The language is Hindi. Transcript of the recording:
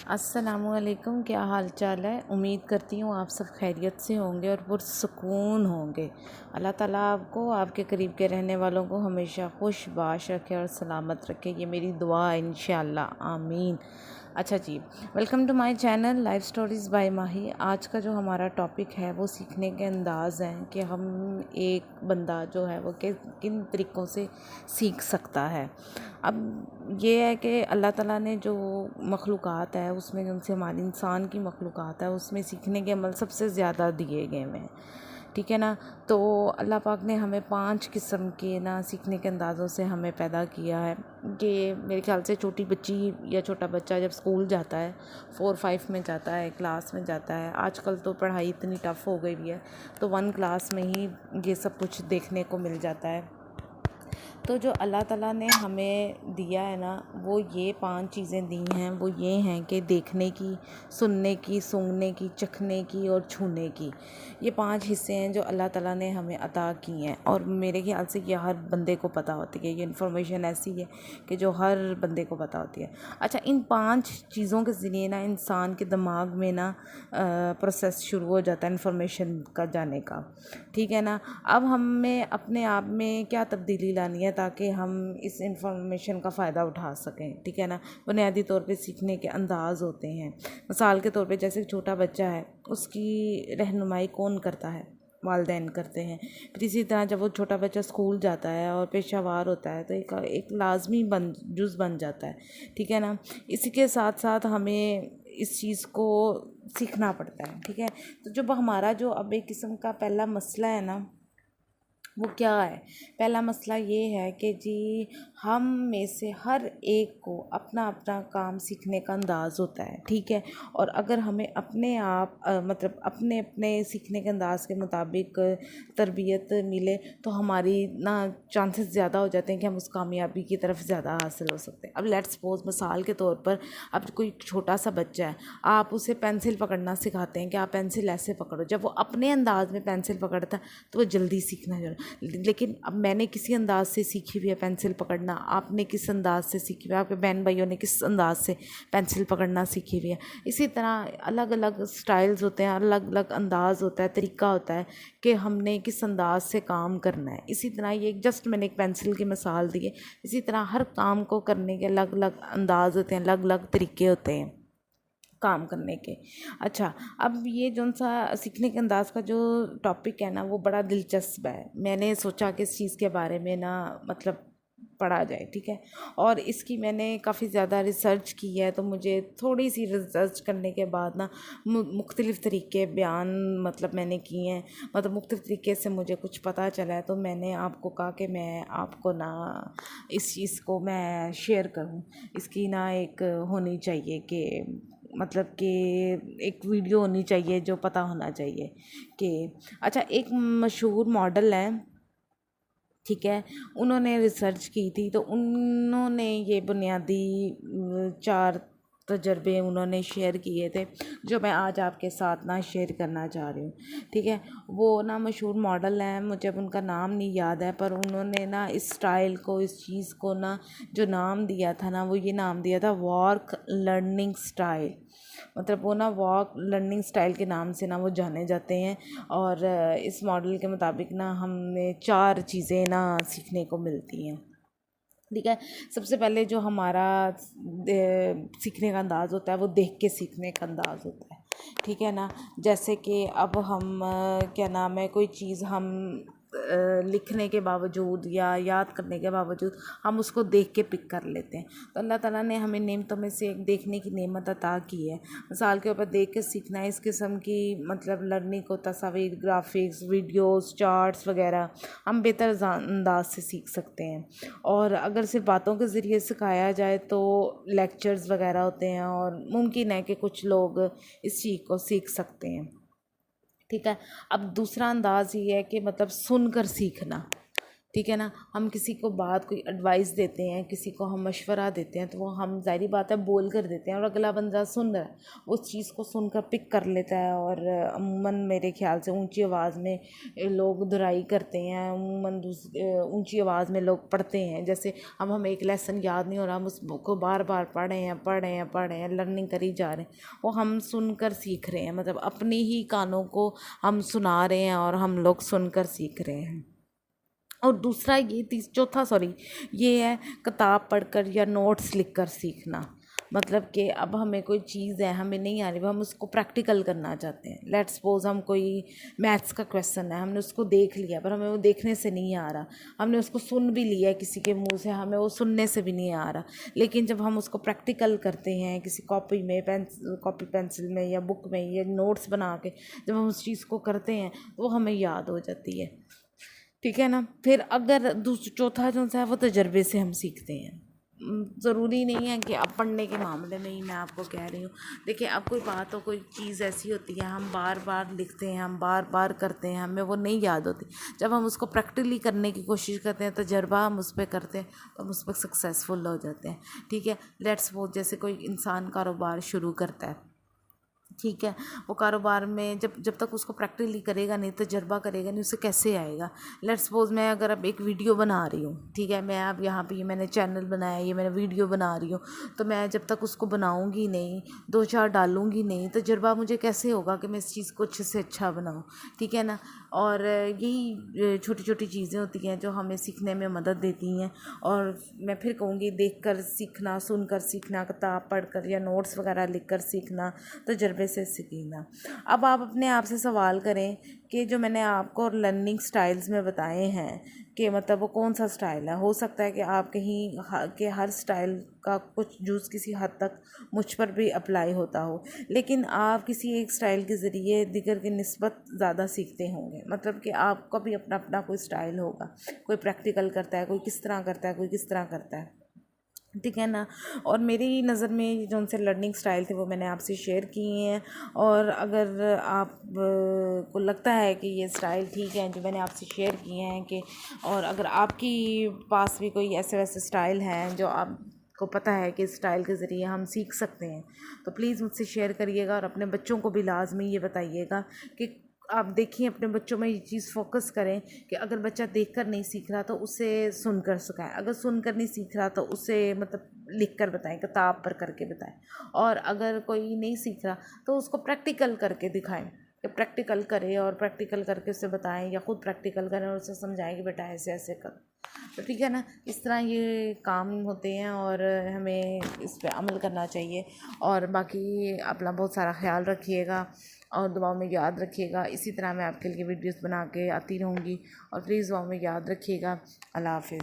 अस्सलामुअलैकुम, क्या हाल चाल है। उम्मीद करती हूँ आप सब खैरियत से होंगे और पुरसुकून होंगे। अल्लाह ताला आपको, आपके करीब के रहने वालों को हमेशा खुश बाश रखे और सलामत रखे, ये मेरी दुआ है इंशाअल्लाह, आमीन। अच्छा जी, welcome to my channel life stories by Mahi. आज का जो हमारा टॉपिक है वो सीखने के अंदाज़ हैं कि हम एक बंदा जो है वो किन तरीक़ों से सीख सकता है। अब ये है कि अल्लाह ताला ने जो मखलूक़ात है उसमें, उनसे हमारी इंसान की मखलूक़ात है उसमें सीखने के अमल सबसे ज़्यादा दिए गए हैं, ठीक है ना। तो अल्लाह पाक ने हमें 5 किस्म के ना सीखने के अंदाज़ों से हमें पैदा किया है कि मेरे ख्याल से छोटी बच्ची या छोटा बच्चा जब स्कूल जाता है, 4-5 में जाता है, क्लास में जाता है, आजकल तो पढ़ाई इतनी टफ़ हो गई है तो 1 क्लास में ही ये सब कुछ देखने को मिल जाता है। तो जो अल्लाह ताला ने हमें दिया है ना, वो ये 5 चीज़ें दी हैं, वो ये हैं कि देखने की, सुनने की, सूंघने की, चखने की और छूने की। ये 5 हिस्से हैं जो अल्लाह ताला ने हमें अता की हैं और मेरे ख्याल से ये हर बंदे को पता होती है। ये इन्फॉर्मेशन ऐसी है कि जो हर बंदे को पता होती है। अच्छा, इन 5 चीज़ों के ज़रिए ना इंसान के दिमाग में ना प्रोसेस शुरू हो जाता है इन्फॉर्मेशन का जाने का, ठीक है ना। अब हमें अपने आप में क्या तब्दीली लानी है ताकि हम इस इंफॉर्मेशन का फ़ायदा उठा सकें, ठीक है ना। बुनियादी तौर पे सीखने के अंदाज़ होते हैं। मिसाल के तौर पे जैसे छोटा बच्चा है, उसकी रहनुमाई कौन करता है? वालिदैन करते हैं। फिर इसी तरह जब वो छोटा बच्चा स्कूल जाता है और पेशावर होता है तो एक लाजमी जुज़ बन जाता है, ठीक है ना। इसी के साथ साथ हमें इस चीज़ को सीखना पड़ता है, ठीक है। तो जब हमारा जो अब एक किस्म का पहला मसला है ना, वो क्या है? पहला मसला ये है कि जी हम में से हर एक को अपना अपना काम सीखने का अंदाज़ होता है, ठीक है। और अगर हमें अपने आप मतलब अपने अपने सीखने के अंदाज़ के मुताबिक तरबियत मिले तो हमारी ना चांसेस ज़्यादा हो जाते हैं कि हम उस कामयाबी की तरफ ज़्यादा हासिल हो सकते हैं। अब लेट्स सपोज मिसाल के तौर पर अब कोई छोटा सा बच्चा है, आप उसे पेंसिल पकड़ना सिखाते हैं कि आप पेंसिल ऐसे पकड़ो। जब वो अपने अंदाज़ में पेंसिल पकड़ता है तो वो जल्दी सीखना है। लेकिन अब मैंने किसी अंदाज से सीखी हुई है पेंसिल पकड़ना, आपने किस अंदाज से सीखी हुई है, आपके बहन भाइयों ने किस अंदाज से पेंसिल पकड़ना सीखी हुई है। इसी तरह अलग अलग स्टाइल्स होते हैं, अलग अलग अंदाज़ होता है, तरीका होता है कि हमने किस अंदाज से काम करना है। इसी तरह ये जस्ट मैंने एक पेंसिल की मिसाल दी है। इसी तरह हर काम को करने के अलग अलग अंदाज़ होते हैं, अलग अलग तरीके होते हैं काम करने के। अच्छा, अब ये जो सा सीखने के अंदाज़ का जो टॉपिक है ना, वो बड़ा दिलचस्प है। मैंने सोचा कि इस चीज़ के बारे में ना मतलब पढ़ा जाए, ठीक है। और इसकी मैंने काफ़ी ज़्यादा रिसर्च की है, तो मुझे थोड़ी सी रिसर्च करने के बाद ना मुख्तलिफ़ तरीके बयान मतलब मैंने किए हैं, मतलब मुख्तलिफ़ तरीके से मुझे कुछ पता चला है, तो मैंने आपको कहा कि मैं आपको ना इस चीज़ को मैं शेयर करूं। इसकी ना एक होनी चाहिए कि मतलब कि एक वीडियो होनी चाहिए जो पता होना चाहिए कि अच्छा, एक मशहूर मॉडल है, ठीक है। उन्होंने रिसर्च की थी तो उन्होंने ये बुनियादी 4 तजर्बे उन्होंने शेयर किए थे जो मैं आज आपके साथ ना शेयर करना चाह रही हूँ, ठीक है। वो ना मशहूर मॉडल हैं, मुझे अब उनका नाम नहीं याद है, पर उन्होंने ना इस स्टाइल को, इस चीज़ को ना जो नाम दिया था ना, वो ये नाम दिया था वॉक लर्निंग स्टाइल। मतलब वो ना वॉक लर्निंग स्टाइल के नाम से ना वो जाने जाते हैं। और इस मॉडल के मुताबिक ना हमें 4 चीज़ें ना सीखने को मिलती हैं, ठीक है। सबसे पहले जो हमारा सीखने का अंदाज़ होता है वो देख के सीखने का अंदाज़ होता है, ठीक है ना। जैसे कि अब हम क्या नाम है, कोई चीज़ हम लिखने के बावजूद या याद करने के बावजूद हम उसको देख के पिक कर लेते हैं। तो अल्लाह ताला ने हमें नेमतों में से एक देखने की नेमत अता की है। मिसाल के ऊपर देख के सीखना है, इस किस्म की मतलब लर्निंग को तस्वीर, ग्राफिक्स, वीडियोस, चार्ट्स वगैरह हम बेहतर अंदाज से सीख सकते हैं। और अगर सिर्फ बातों के ज़रिए सिखाया जाए तो लेक्चर्स वगैरह होते हैं और मुमकिन है कि कुछ लोग इस चीज़ को सीख सकते हैं, ठीक है। अब दूसरा अंदाज़ ये है कि मतलब सुनकर सीखना, ठीक है ना। हम किसी को बात कोई एडवाइस देते हैं, किसी को हम मशवरा देते हैं, तो वो हम ज़ाहिर बात है बोल कर देते हैं और अगला बंदा सुन रहा है, उस चीज़ को सुनकर पिक कर लेता है। और अमूमन मेरे ख्याल से ऊंची आवाज़ में लोग दुराई करते हैं, अमूमन ऊंची आवाज़ में लोग पढ़ते हैं। जैसे अब हमें एक लेसन याद नहीं हो रहा, हम उसको बार बार पढ़े हैं, लर्निंग करी जा रहे हैं, वो हम सुनकर सीख रहे हैं, मतलब अपने ही कानों को हम सुना रहे हैं और हम लोग सुनकर सीख रहे हैं। और दूसरा चौथा ये है किताब पढ़कर या नोट्स लिखकर सीखना। मतलब कि अब हमें कोई चीज़ है, हमें नहीं आ रही, हम उसको प्रैक्टिकल करना चाहते हैं। लेट्स सपोज हम कोई मैथ्स का क्वेश्चन है, हमने उसको देख लिया पर हमें वो देखने से नहीं आ रहा, हमने उसको सुन भी लिया है किसी के मुंह से, हमें वो सुनने से भी नहीं आ रहा। लेकिन जब हम उसको प्रैक्टिकल करते हैं किसी कॉपी पेंसिल में या बुक में या नोट्स बना के, जब हम उस चीज़ को करते हैं वो हमें याद हो जाती है। ठीक है ना। फिर अगर चौथा जो है वो तजर्बे से हम सीखते हैं। ज़रूरी नहीं है कि अब पढ़ने के मामले में ही मैं आपको कह रही हूँ। देखिए, अब कोई बात हो, कोई चीज़ ऐसी होती है, हम बार बार लिखते हैं, हम बार बार करते हैं, हमें वो नहीं याद होती। जब हम उसको प्रैक्टिकली करने की कोशिश करते हैं, तजर्बा हम उस पर करते हैं, तो हम उस पर सक्सेसफुल हो जाते हैं। ठीक है। लेट्स सपोज जैसे कोई इंसान कारोबार शुरू करता है, ठीक है, वो कारोबार में जब तक उसको प्रैक्टिकली करेगा नहीं, तजर्बा करेगा नहीं, उसे कैसे आएगा। लेट्स सपोज मैं अगर अब एक वीडियो बना रही हूँ, ठीक है, मैं अब यहाँ पे ये मैंने चैनल बनाया, ये मैंने वीडियो बना रही हूँ, तो मैं जब तक उसको बनाऊँगी नहीं, 2-4 डालूँगी नहीं, तजर्बा मुझे कैसे होगा कि मैं इस चीज़ को अच्छे से अच्छा बनाऊँ। ठीक है ना। और यही छोटी छोटी चीज़ें होती हैं जो हमें सीखने में मदद देती हैं। और मैं फिर कहूँगी, देख कर सीखना, सुन कर सीखना, किताब पढ़ कर या नोट्स वगैरह लिख कर सीखना, तजर्बे से सीखना। अब आप अपने आप से सवाल करें कि जो मैंने आपको लर्निंग स्टाइल्स में बताए हैं कि मतलब वो कौन सा स्टाइल है। हो सकता है कि आप कहीं के हर स्टाइल का कुछ जूस किसी हद तक मुझ पर भी अप्लाई होता हो, लेकिन आप किसी एक स्टाइल के ज़रिए दिगर की निस्बत ज़्यादा सीखते होंगे। मतलब कि आपका भी अपना अपना कोई स्टाइल होगा, कोई प्रैक्टिकल करता है, कोई किस तरह करता है, कोई किस तरह करता है। ठीक है ना। और मेरी नज़र में जो उनसे लर्निंग स्टाइल थे वो मैंने आपसे शेयर किए हैं। और अगर आप को लगता है कि ये स्टाइल ठीक है जो मैंने आपसे शेयर किए हैं, कि और अगर आपकी पास भी कोई ऐसे वैसे स्टाइल हैं जो आपको पता है कि स्टाइल के ज़रिए हम सीख सकते हैं, तो प्लीज़ मुझसे शेयर करिएगा। और अपने बच्चों को भी लाजमी ये बताइएगा कि आप देखिए, अपने बच्चों में ये चीज़ फोकस करें कि अगर बच्चा देखकर नहीं सीख रहा तो उसे सुनकर सिखाएं, अगर सुनकर नहीं सीख रहा तो उसे मतलब लिख कर बताएं, किताब पर करके बताएं। और अगर कोई नहीं सीख रहा तो उसको प्रैक्टिकल करके दिखाएं, कि प्रैक्टिकल करे और प्रैक्टिकल करके उसे बताएं, या ख़ुद प्रैक्टिकल करें और उसे समझाएं कि बेटा ऐसे ऐसे कर। तो ठीक है ना। इस तरह ये काम होते हैं और हमें इस पे अमल करना चाहिए। और बाकी अपना बहुत सारा ख्याल रखिएगा और दुआओं में याद रखिएगा। इसी तरह मैं आपके लिए वीडियोस बना के आती रहूँगी और प्लीज़ दुआओं में याद रखिएगा। अल्लाह हाफ़िज़।